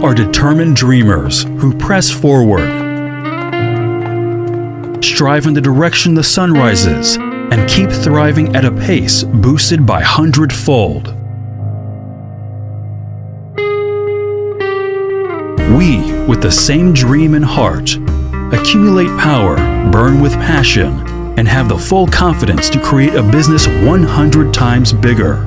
are determined dreamers who press forward, strive in the direction the sun rises, and keep thriving at a pace boosted by hundredfold. We, with the same dream in heart, accumulate power, burn with passion, and have the full confidence to create a business 100 times bigger.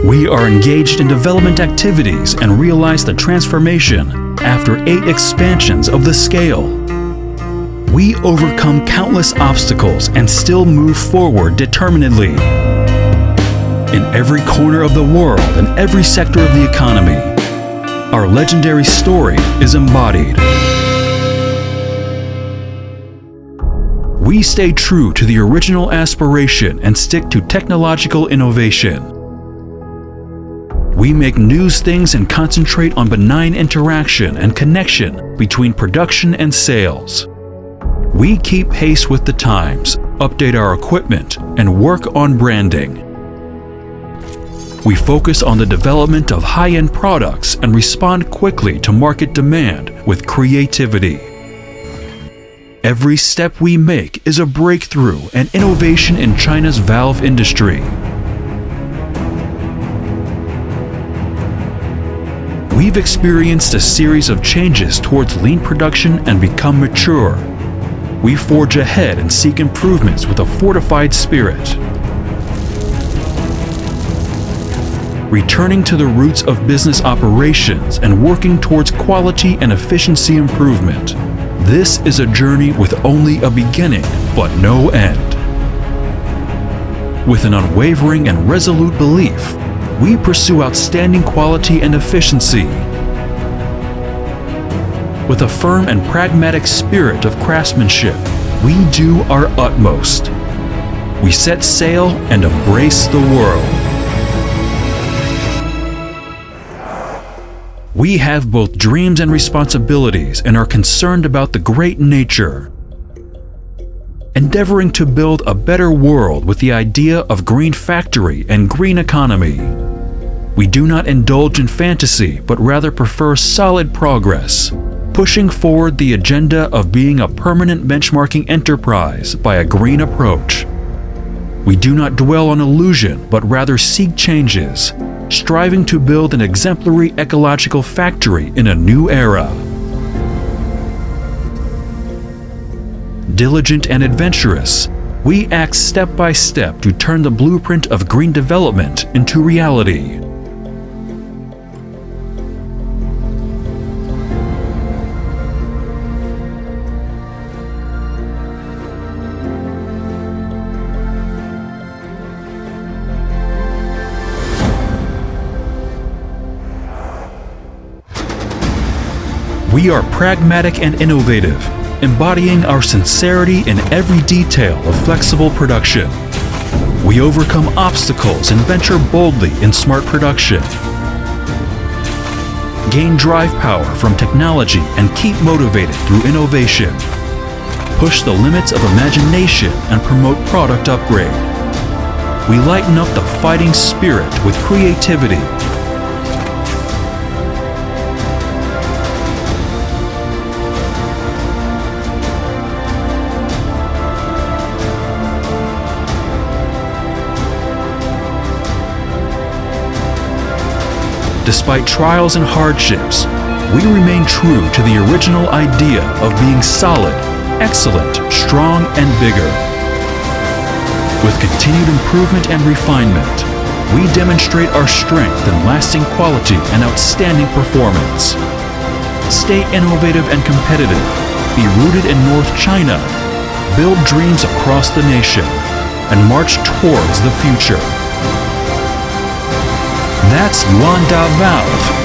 We are engaged in development activities and realize the transformation after 8 expansions of the scale. We overcome countless obstacles and still move forward determinedly. In every corner of the world and every sector of the economy, our legendary story is embodied. We stay true to the original aspiration and stick to technological innovation. We make news things and concentrate on benign interaction and connection between production and sales. We keep pace with the times, update our equipment, and work on branding. We focus on the development of high-end products and respond quickly to market demand with creativity. Every step we make is a breakthrough and innovation in China's valve industry. We've experienced a series of changes towards lean production and become mature. We forge ahead and seek improvements with a fortified spirit. Returning to the roots of business operations and working towards quality and efficiency improvement. This is a journey with only a beginning, but no end. With an unwavering and resolute belief, we pursue outstanding quality and efficiency. With a firm and pragmatic spirit of craftsmanship, we do our utmost. We set sail and embrace the world. We have both dreams and responsibilities and are concerned about the great nature. Endeavoring to build a better world with the idea of green factory and green economy. We do not indulge in fantasy, but rather prefer solid progress, pushing forward the agenda of being a permanent benchmarking enterprise by a green approach. We do not dwell on illusion, but rather seek changes, striving to build an exemplary ecological factory in a new era. Diligent and adventurous, we act step by step to turn the blueprint of green development into reality. We are pragmatic and innovative, embodying our sincerity in every detail of flexible production. We overcome obstacles and venture boldly in smart production. Gain drive power from technology and keep motivated through innovation. Push the limits of imagination and promote product upgrade. We lighten up the fighting spirit with creativity. Despite trials and hardships, we remain true to the original idea of being solid, excellent, strong, and bigger. With continued improvement and refinement, we demonstrate our strength in lasting quality and outstanding performance. Stay innovative and competitive, be rooted in North China, build dreams across the nation, and march towards the future. That's Yuanda Valve.